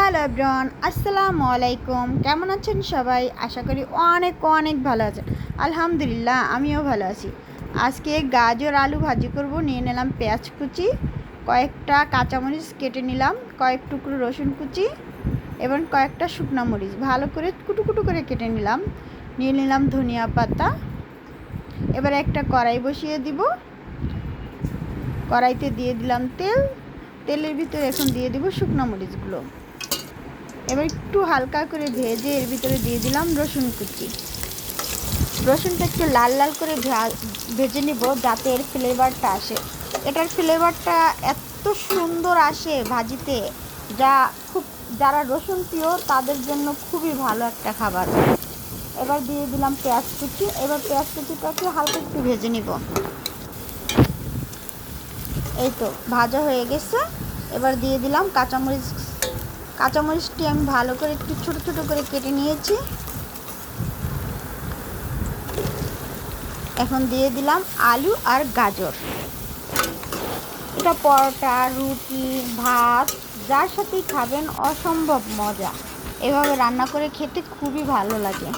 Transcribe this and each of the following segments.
Hello everyone, আসসালামু আলাইকুম। কেমন আছেন সবাই? আশা করি অনেক অনেক ভালো আছেন। আলহামদুলিল্লাহ, আমিও ভালো আছি। আজকে গাজর আলু ভাজি করব। নিয়ে নিলাম পেঁয়াজ কুচি, কয়েকটা কাঁচামরিচ কেটে নিলাম, কয়েক টুকরো রসুন কুচি এবং কয়েকটা শুকনো মরিচ ভালো করে কুটু কুটু করে কেটে নিলাম। নিয়ে নিলাম ধনিয়া পাতা। এবার একটা কড়াই বসিয়ে দিব। কড়াইতে দিয়ে দিলাম তেল। তেলের ভিতরে এখন দিয়ে দিব শুকনো মরিচগুলো। এবার একটু হালকা করে ভেজে এর ভিতরে দিয়ে দিলাম রসুন কুচি। রসুনটা একটু লাল লাল করে ভেজে নিব যাতে এর ফ্লেভারটা আসে। এটার ফ্লেভারটা এত সুন্দর আসে ভাজিতে, যারা রসুন প্রিয় তাদের জন্য খুবই ভালো একটা খাবার। এবার দিয়ে দিলাম পেঁয়াজ কুচি। এবার পেঁয়াজ কুচিটাকে হালকা একটু ভেজে নিব। এই তো ভাজা হয়ে গেছে। এবার দিয়ে দিলাম কাঁচামরিচটি আমি ভালো করে একটু ছোটো ছোটো করে কেটে নিয়েছি। এখন দিয়ে দিলাম আলু আর গাজর। এটা পরোটা, রুটি, ভাত যার সাথেই খাবেন অসম্ভব মজা। এভাবে রান্না করে খেতে খুবই ভালো লাগে।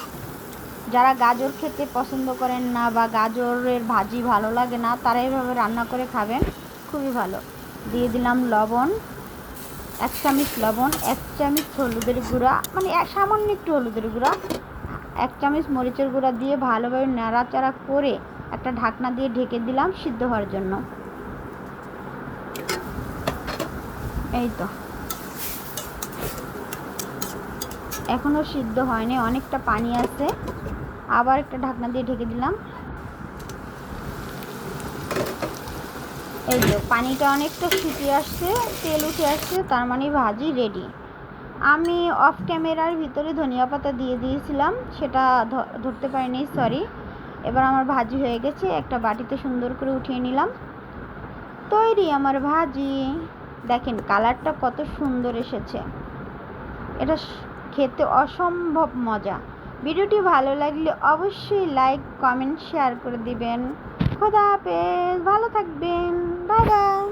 যারা গাজর খেতে পছন্দ করেন না বা গাজরের ভাজি ভালো লাগে না, তারা এভাবে রান্না করে খাবেন, খুবই ভালো। দিয়ে দিলাম লবণ, 1 চামচ লবণ, 1 চামচ হলুদের গুঁড়া, মানে সামান্য একটু হলুদের গুঁড়া, 1 চামচ মরিচের গুঁড়া দিয়ে ভালোভাবে নাড়াচাড়া করে একটা ঢাকনা দিয়ে ঢেকে দিলাম সিদ্ধ হওয়ার জন্য। এই তো এখনও সিদ্ধ হয়নি, অনেকটা পানি আছে। আবার একটা ঢাকনা দিয়ে ঢেকে দিলাম। এই তো পানিটা অনেকটা শুকিয়ে আসছে, তেল উঠে আসছে, তার মানে ভাজি রেডি। আমি অফ ক্যামেরার ভিতরে ধনিয়া পাতা দিয়ে দিয়েছিলাম, সেটা ধরতে পারিনি, সরি। এবার আমার ভাজি হয়ে গেছে, একটা বাটিতে সুন্দর করে উঠিয়ে নিলাম। তৈরি আমার ভাজি। দেখেন কালারটা কত সুন্দর এসেছে। এটা খেতে অসম্ভব মজা। ভিডিওটি ভালো লাগলে অবশ্যই লাইক, কমেন্ট, শেয়ার করে দিবেন। খোদা হাফেজ, ভালো থাকবেন, বাই বাই।